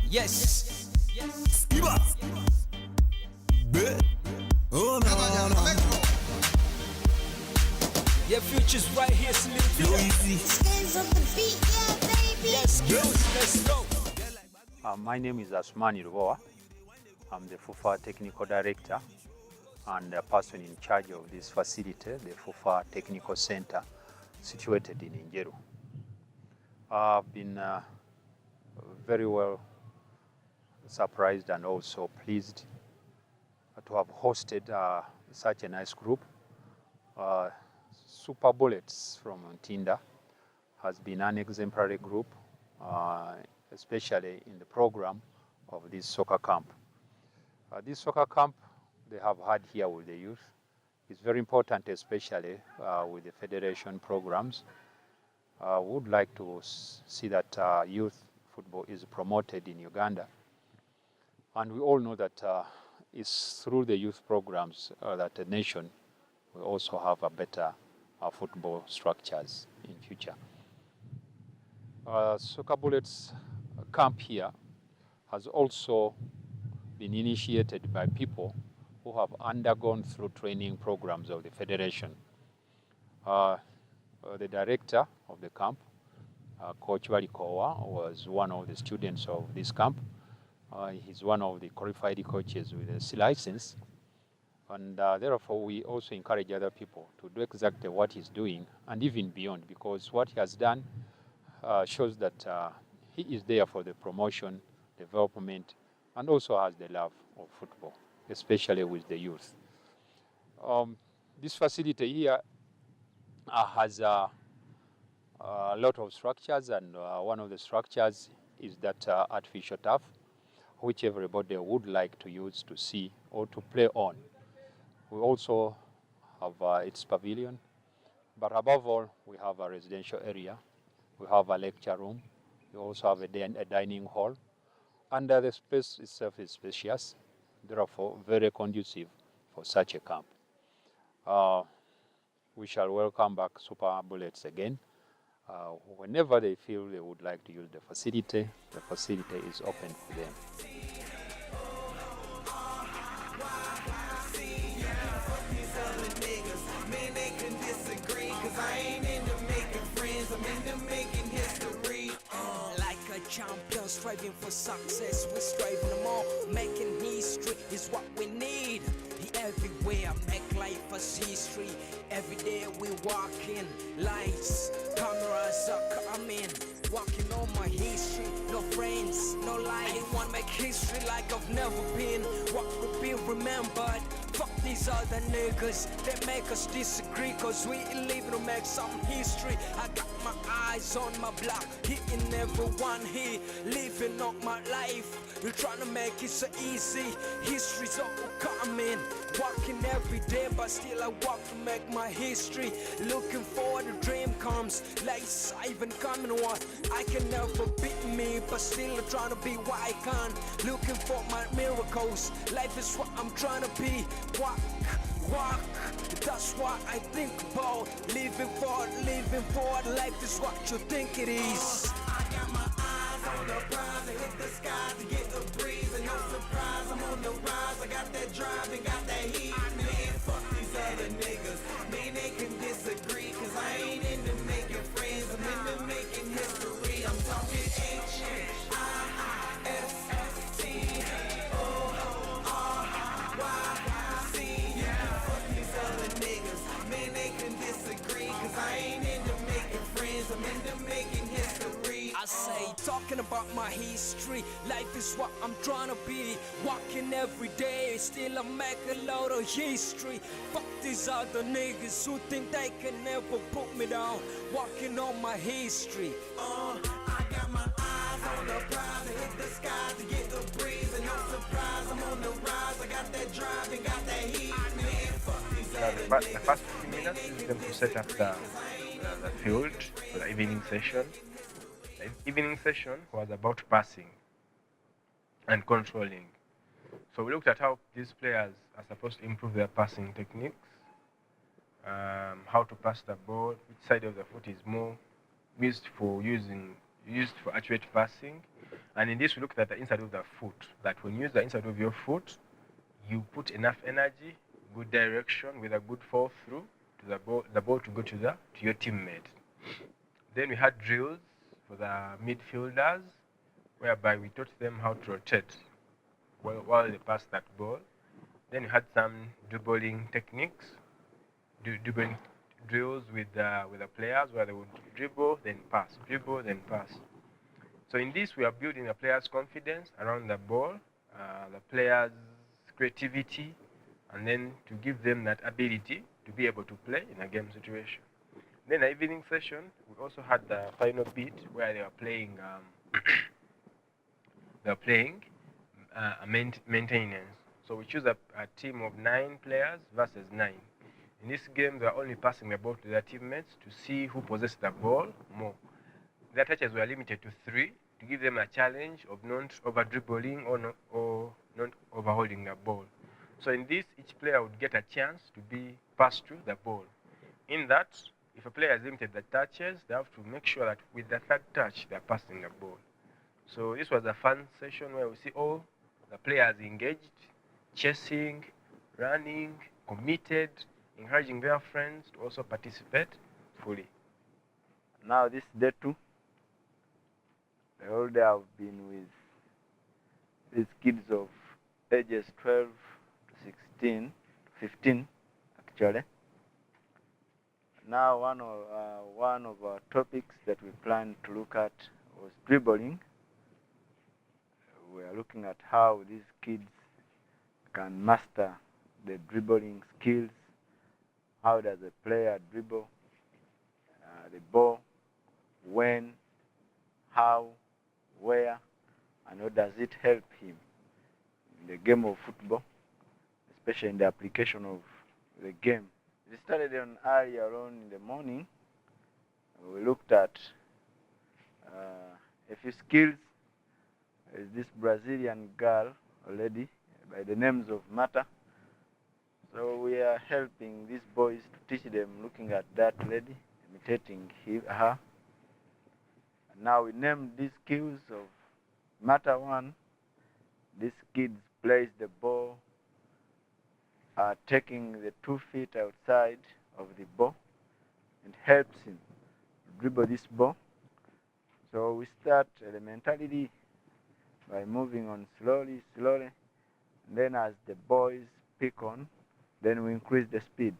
Yes. Skiba. Oh no, no. Your future's right here, Slim. Yo, easy. Skins on the beat, yeah, baby. Yes, skills, let's go. My name is Asmani Ruboa. I'm the FUFA Technical Director and the person in charge of this facility, the FUFA Technical Center, situated in Njeru. I've been very well surprised and also pleased to have hosted such a nice group. Super Bullets from Tinda has been an exemplary group, especially in the program of this soccer camp. This soccer camp they have had here with the youth is very important, especially with the federation programs. We would like to see that youth football is promoted in Uganda. And we all know that it's through the youth programs that the nation will also have a better football structures in future. Soccer Bullets camp here has also been initiated by people who have undergone through training programs of the federation. The director of the camp, Coach Walikowa, was one of the students of this camp. He's one of the qualified coaches with a C license. And therefore, we also encourage other people to do exactly what he's doing and even beyond, because what he has done shows that he is there for the promotion, development, and also has the love of football, especially with the youth. This facility here has a lot of structures, and one of the structures is that artificial turf, which everybody would like to use to see or to play on. We also have its pavilion, but above all, we have a residential area. We have a lecture room. We also have a dining hall. And the space itself is spacious, therefore very conducive for such a camp. We shall welcome back Super Bullets again. Whenever they feel they would like to use the facility is open for them. Champions striving for success, we're striving them all. Making history is what we need. Everywhere, make life as history. Every day we walking, lights, cameras are coming. Walking on my history, no friends, no life. I want to make history like I've never been. What could be remembered? Fuck these other niggas, they make us disagree, cause we living to make some history. I got my eyes on my block, hitting everyone here, living up my life. You're trying to make it so easy, history's all coming. Walking every day, but still I walk to make my history. Looking forward, the dream comes, lights even coming what I can never beat me, but still I'm trying to be what I can. Looking for my miracles, life is what I'm trying to be. Walk, that's what I think about. Living forward, life is what you think it is. I got my eyes on the prize, I hit the sky to get a breeze, and no surprise, I'm on the rise. I got that drive and got that heat, man, fuck these other niggas. Man, they can disagree, cause I ain't into making friends, I'm into making history. I'm talking ancient, talking about my history, life is what I'm trying to be. Walking every day, still I make a lot of history. Fuck these other niggas who think they can never put me down. Walking on my history. I got my eyes on the prize, I hit the sky to get the breeze, and no surprise, I'm on the rise. I got that drive and got that heat, man, fuck these other niggas. The first 15 minutes is them to set up the field for the evening session. The evening session was about passing and controlling. So we looked at how these players are supposed to improve their passing techniques, how to pass the ball, which side of the foot is more used for accurate passing, And in this, we looked at the inside of the foot, that when you use the inside of your foot, you put enough energy, good direction with a good fall through to the ball to go to your teammate. Then we had drills for the midfielders, whereby we taught them how to rotate while they pass that ball. Then we had some dribbling techniques, dribbling drills with the players where they would dribble, then pass, dribble, then pass. So in this, we are building the players' confidence around the ball, the players' creativity, and then to give them that ability to be able to play in a game situation. Then the evening session, we also had the final bit where they were playing maintenance. So we choose a team of 9 players versus 9. In this game, they are only passing the ball to their teammates to see who possesses the ball more. Their touches were limited to 3 to give them a challenge of not over dribbling or not overholding the ball. So in this, each player would get a chance to be passed through the ball. In that, if a player has limited the touches, they have to make sure that with the third touch, they're passing the ball. So this was a fun session where we see all the players engaged, chasing, running, committed, encouraging their friends to also participate fully. Now this day 2, the whole day I've been with these kids of ages 12 to 16, 15 actually. Now one of our topics that we planned to look at was dribbling. We are looking at how these kids can master the dribbling skills. How does a player dribble the ball, when, how, where, and how does it help him in the game of football, especially in the application of the game. We started on earlier on in the morning. We looked at a few skills. There's this Brazilian girl already by the names of Mata. So we are helping these boys to teach them, looking at that lady, imitating her. And now we named these skills of Mata 1. These kids place the ball, taking the 2 feet outside of the ball, and helps him dribble this ball. So we start elementarily by moving on slowly, and then as the boys pick on, then we increase the speed.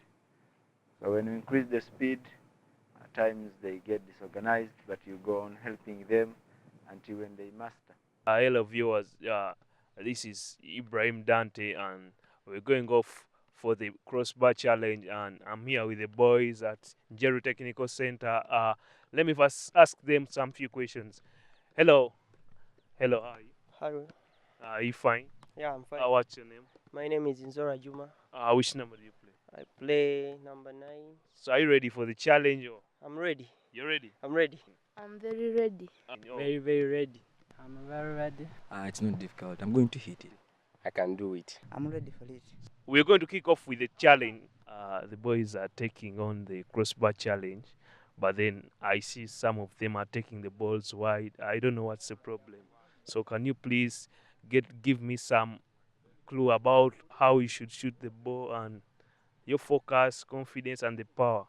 So when we increase the speed, at times they get disorganized, but you go on helping them until when they master. Hello viewers, this is Ibrahim Dante and we're going off for the crossbar challenge, and I'm here with the boys at Njeru Technical Center. Let me first ask them some few questions. Hello, how are you? Hello. Are you fine? Yeah, I'm fine. What's your name? My name is Inzora Juma. Which number do you play? I play number 9. So are you ready for the challenge? Or? I'm ready. You're ready? I'm ready. I'm very ready. Very, very ready. I'm very ready. It's not difficult. I'm going to hit it. I can do it. I'm ready for it. We're going to kick off with the challenge. The boys are taking on the crossbar challenge, but then I see some of them are taking the balls wide. I don't know what's the problem. So can you please give me some clue about how you should shoot the ball and your focus, confidence, and the power?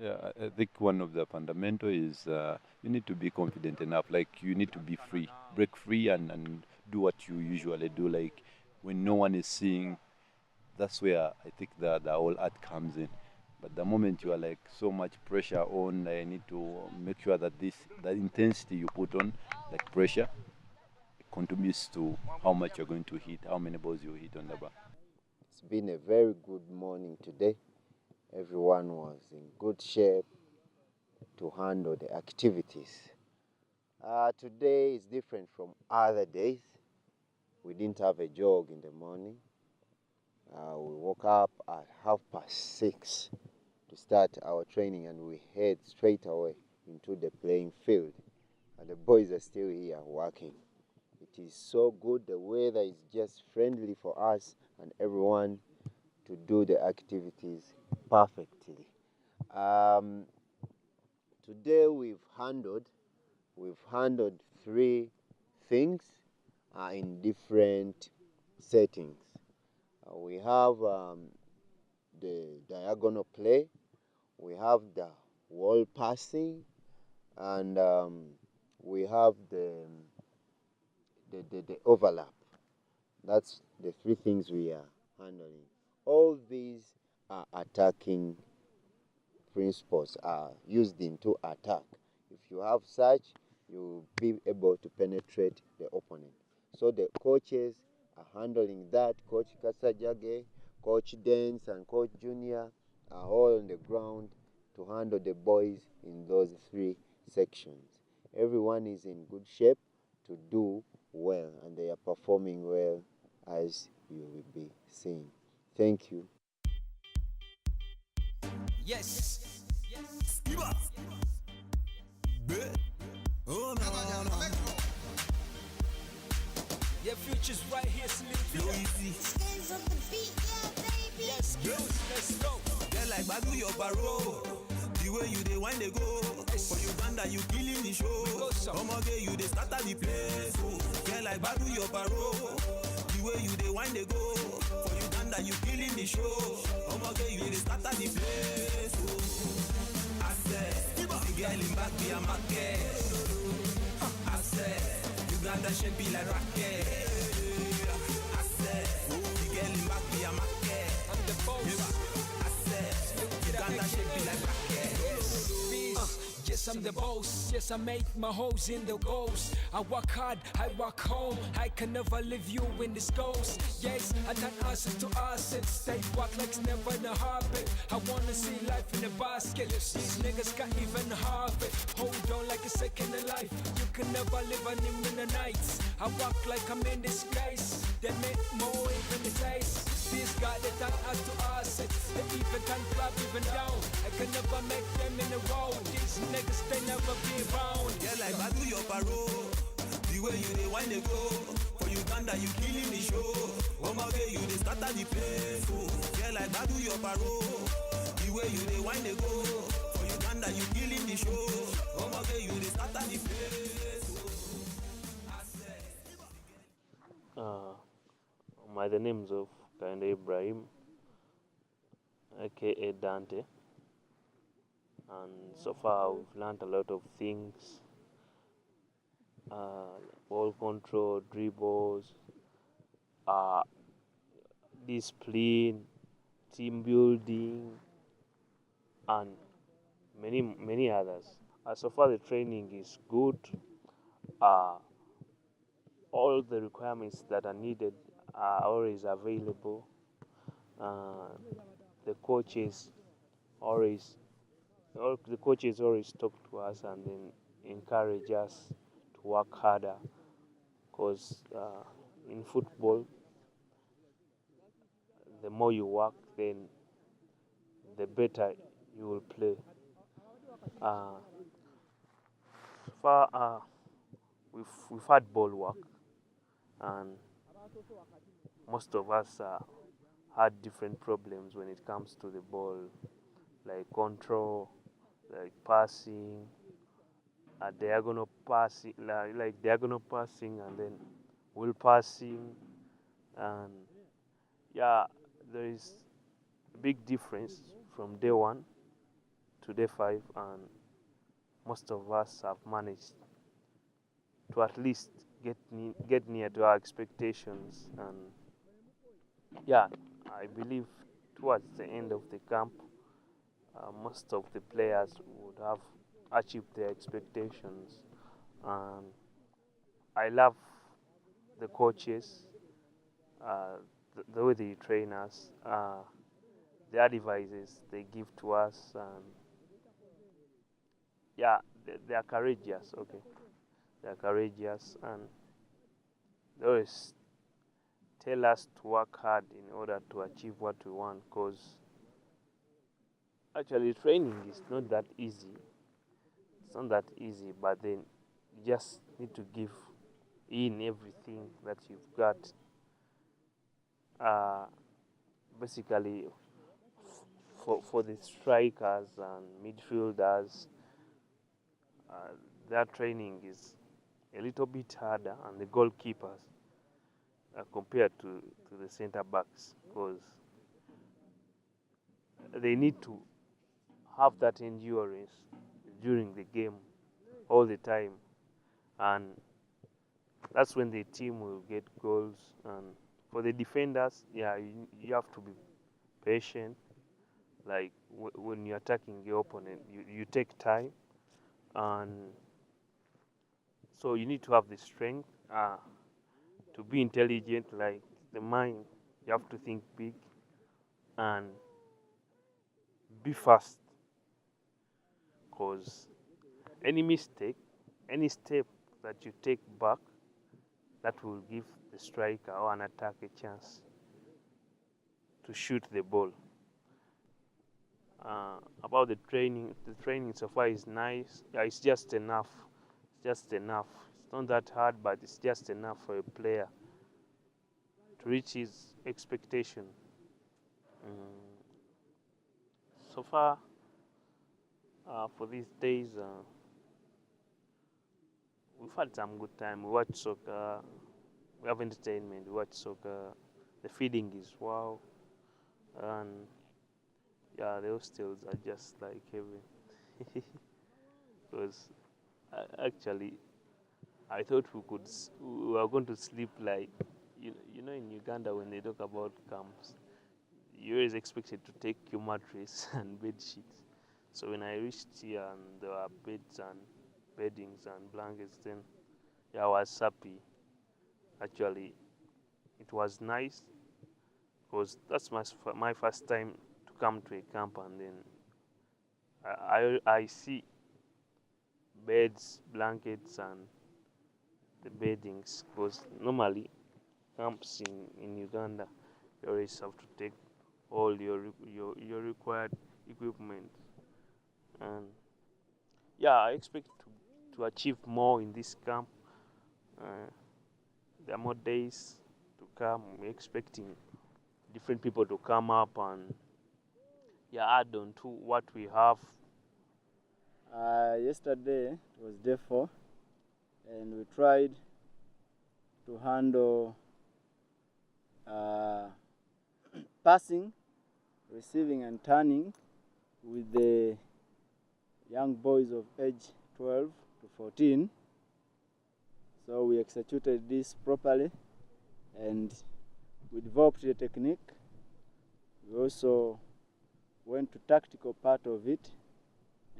Yeah, I think one of the fundamental is you need to be confident enough. Like you need to be free, break free, and do what you usually do. Like when no one is seeing, that's where I think the whole art comes in. But the moment you are like so much pressure on, I need to make sure that the intensity you put on, like pressure, contributes to how much you're going to hit, how many balls you hit on the bar. It's been a very good morning today. Everyone was in good shape to handle the activities. Today is different from other days. We didn't have a jog in the morning. We woke up at 6:30 to start our training, and we head straight away into the playing field. And the boys are still here working. It is so good. The weather is just friendly for us and everyone to do the activities perfectly. Today we've handled 3 things in different settings. We have the diagonal play, we have the wall passing, and we have the overlap. That's the three things we are handling. All these are attacking principles, are used into attack. If you have such, you'll be able to penetrate the opponent. So the coaches are handling that. Coach Kasajage, Coach Dance, and Coach Junior are all on the ground to handle the boys in those three sections. Everyone is in good shape to do well, and they are performing well, as you will be seeing. Thank you. Yes. Oh, no, no. Your future's right here, Sleepy. Hands on the beat, yeah, baby. Yes, girls, let's go. Girl, like Badu, your parole. The way you dey wind they go. For Uganda, you killing the show. Come again, you dey start at the place. Oh. Girl, like Badu, your parole. The way you dey wind they go. For Uganda, you killing the show. Come again, you dey start at the place. Oh. I said, the girl in back be a market. I said, Uganda should be like rocket. I said, the girl in back be a market. I'm the boss. I said, Uganda should be like rocket. Yes, I'm the boss. Yes, I make my hoes in the goals. I work hard, I work home. I can never leave you in this ghost. Yes, I turn assets to assets. They work like it's never in a habit. I wanna see life in a basket. These niggas can't even have it. Hold on like a second of life. You can never live on him in the nights. I walk like I'm in disgrace. They make more even the taste. This guy they turn us to assets. They even can clap even down. I can never make them in a row. These niggas they never be around. Yeah, like Badu, your parole. The way you dey wind they go. For Uganda, you killing the show. One more day, you dey start at the place. Oh. Yeah, like Badu, your parole. The way you dey wind they go. For Uganda, you killing the show. One more day, you dey start at the place. By the names of Kinde Ibrahim, aka Dante, and so far we've learned a lot of things: ball control, dribbles, discipline, team building, and many others. So far the training is good. All the requirements that are needed are always available. The coaches always talk to us and then encourage us to work harder, because in football, the more you work, then the better you will play. We've had ball work, and most of us had different problems when it comes to the ball, like control, like passing, diagonal passing, like diagonal passing, and then wheel passing, and yeah, there is a big difference from day 1 to day 5, and most of us have managed to at least get near to our expectations. And yeah, I believe towards the end of the camp, most of the players would have achieved their expectations. And I love the coaches, the way they train us, the advices they give to us, and yeah, they are courageous. Okay, they are courageous, and they always tell us to work hard in order to achieve what we want, because actually training is not that easy. It's not that easy, but then you just need to give in everything that you've got. Basically, for the strikers and midfielders, their training is a little bit harder on the goalkeepers compared to the center backs, because they need to have that endurance during the game all the time, and that's when the team will get goals. And for the defenders, yeah, you have to be patient. Like when you're attacking the opponent, you take time, and so you need to have the strength to be intelligent, like the mind. You have to think big and be fast, because any mistake, any step that you take back, that will give the striker or an attack a chance to shoot the ball. About the training so far is nice. Yeah, it's just enough. It's just enough. It's not that hard, but it's just enough for a player to reach his expectation. So far, for these days, we've had some good time. We watch soccer. We have entertainment. We watch soccer. The feeding is wow, and yeah, the hostels are just like heaven. Because actually, I thought we were going to sleep like, you know, in Uganda when they talk about camps, you're always expected to take your mattress and bed sheets. So when I reached here and there were beds and beddings and blankets, then yeah, I was happy. Actually, it was nice because that's my first time to come to a camp, and then I see beds, blankets, and the beddings, because normally camps in Uganda, you always have to take all your required equipment. And yeah, I expect to achieve more in this camp. There are more days to come. We're expecting different people to come up and add on to what we have. Yesterday was day 4, and we tried to handle passing, receiving, and turning with the young boys of age 12 to 14. So we executed this properly, and we developed the technique. We also went to tactical part of it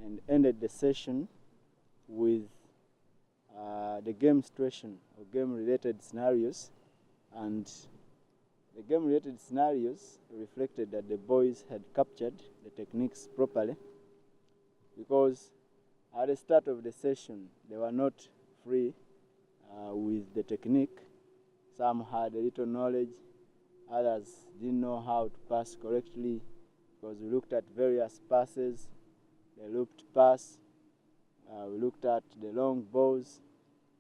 and ended the session with the game situation or game-related scenarios. And the game-related scenarios reflected that the boys had captured the techniques properly, because at the start of the session they were not free with the technique. Some had a little knowledge, others didn't know how to pass correctly, because we looked at various passes, the looped pass, we looked at the long balls,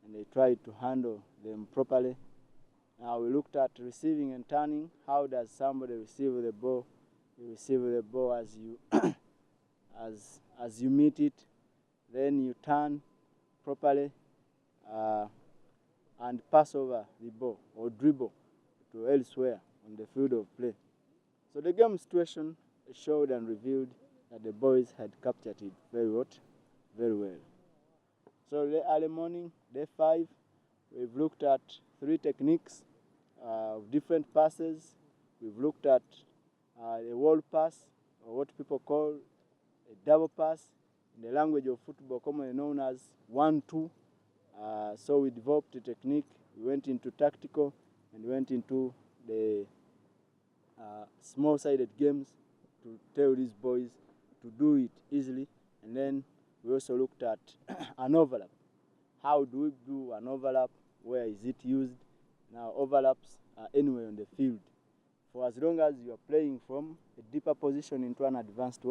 and they tried to handle them properly. Now we looked at receiving and turning. How does somebody receive the ball? You receive the ball as you as you meet it, then you turn properly and pass over the ball or dribble to elsewhere on the field of play. So the game situation showed and revealed that the boys had captured it very well. So the early morning, day 5, we've looked at 3 techniques of different passes. We've looked at a wall pass, or what people call a double pass, in the language of football commonly known as 1-2. So we developed a technique. We went into tactical and went into the small-sided games to tell these boys to do it easily. And then we also looked at an overlap. How do we do an overlap? Where is it used? Now, overlaps are anywhere on the field. For as long as you are playing from a deeper position into an advanced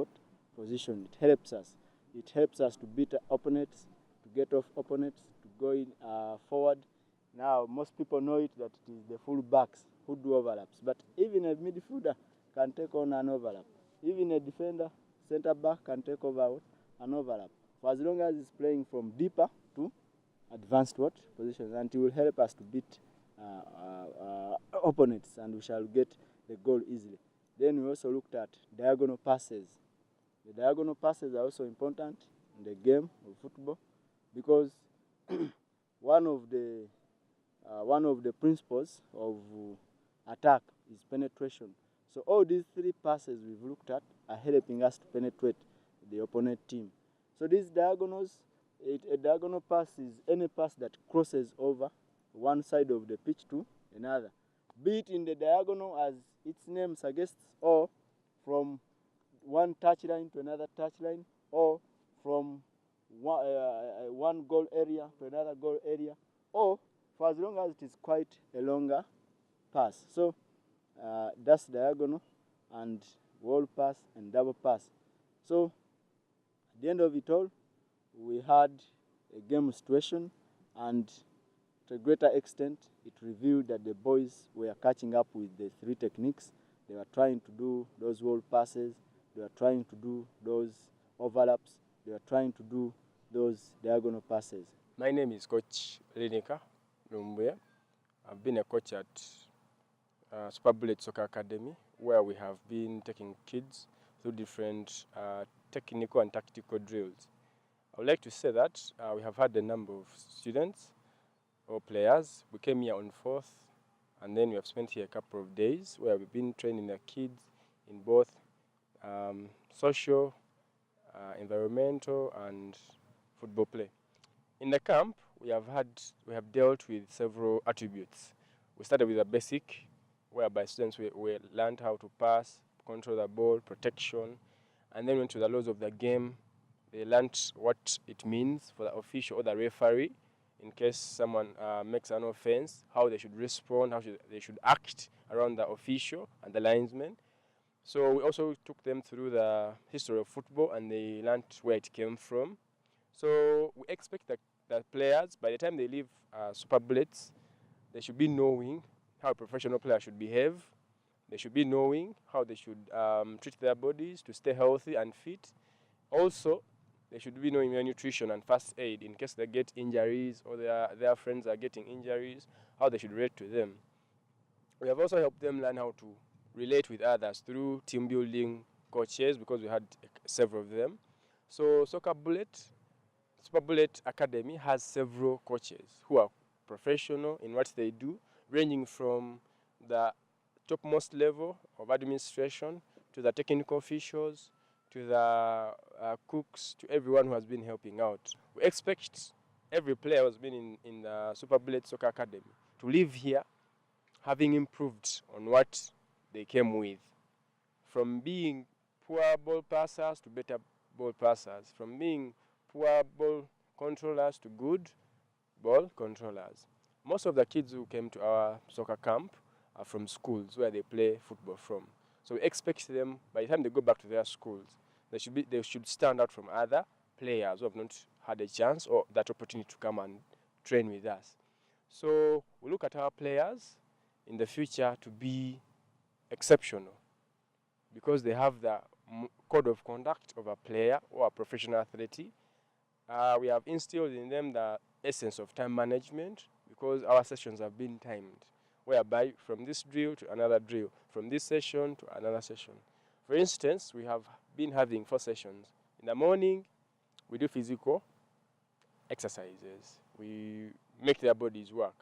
position, it helps us. It helps us to beat opponents, to get off opponents, to go in, forward. Now, most people know it that it is the full backs who do overlaps. But even a midfielder can take on an overlap. Even a defender, center back, can take over an overlap. For as long as he's playing from deeper to advanced what positions, and it will help us to beat opponents, and we shall get the goal easily. Then we also looked at diagonal passes. The diagonal passes are also important in the game of football because one of the principles of attack is penetration. So all these three passes we've looked at are helping us to penetrate the opponent team. So these diagonals, a diagonal pass is any pass that crosses over one side of the pitch to another, be it in the diagonal as its name suggests, or from one touchline to another touchline, or from one goal area to another goal area, or for as long as it is quite a longer pass. So that's diagonal and wall pass and double pass. So at the end of it all, we had a game situation, and to a greater extent, it revealed that the boys were catching up with the three techniques. They were trying to do those wall passes, they were trying to do those overlaps, they were trying to do those diagonal passes. My name is Coach Linika Lumbuya. I've been a coach at Super Bullet Soccer Academy, where we have been taking kids through different technical and tactical drills. I would like to say that we have had a number of students or players. We came here on 4th, and then we have spent here a couple of days where we've been training the kids in both social, environmental, and football play. In the camp, we have dealt with several attributes. We started with a basic, whereby students we learned how to pass, control the ball, protection, and then went to the laws of the game. They learned what it means for the official or the referee in case someone makes an offense, how they should respond, how they should act around the official and the linesman. So we also took them through the history of football, and they learned where it came from. So we expect that the players, by the time they leave Super Bullets, they should be knowing how a professional player should behave. They should be knowing how they should treat their bodies to stay healthy and fit. Also, they should be knowing their nutrition and first aid in case they get injuries or their friends are getting injuries, how they should relate to them. We have also helped them learn how to relate with others through team building coaches, because we had several of them. So Super Bullet Academy has several coaches who are professional in what they do, ranging from the topmost level of administration to the technical officials, to the cooks, to everyone who has been helping out. We expect every player who has been in the Super Bullet Soccer Academy to leave here having improved on what they came with. From being poor ball passers to better ball passers. From being poor ball controllers to good ball controllers. Most of the kids who came to our soccer camp are from schools where they play football from. So we expect them, by the time they go back to their schools, they should stand out from other players who have not had a chance or that opportunity to come and train with us. So we look at our players in the future to be exceptional, because they have the code of conduct of a player or a professional athlete. We have instilled in them the essence of time management, because our sessions have been timed, whereby from this drill to another drill, from this session to another session. For instance, we have been having 4 sessions. In the morning, we do physical exercises. We make their bodies work.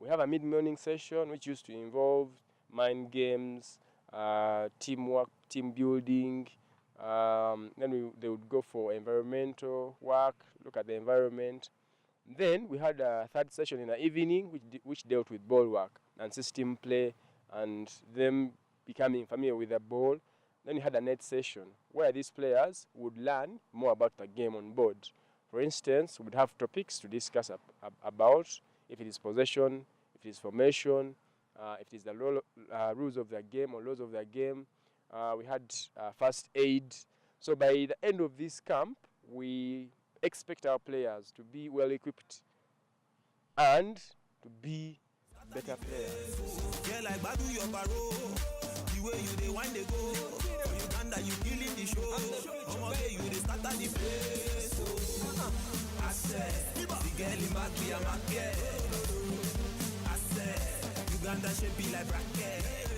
We have a mid-morning session which used to involve mind games, teamwork, team building. Then they would go for environmental work, look at the environment. Then we had a 3rd session in the evening which dealt with ball work and system play and them becoming familiar with the ball. Then we had a net session where these players would learn more about the game on board. For instance, we would have topics to discuss about, if it is possession, if it is formation, if it is the rules of the game or laws of the game. We had first aid. So by the end of this camp, we expect our players to be well equipped and to be better players. Yeah, like Badu your baro. The way you dey wind they go. For Uganda you killing the show. Omo you dey start at the place. I said, the girl in back be a market. I said, Uganda should be like bracket.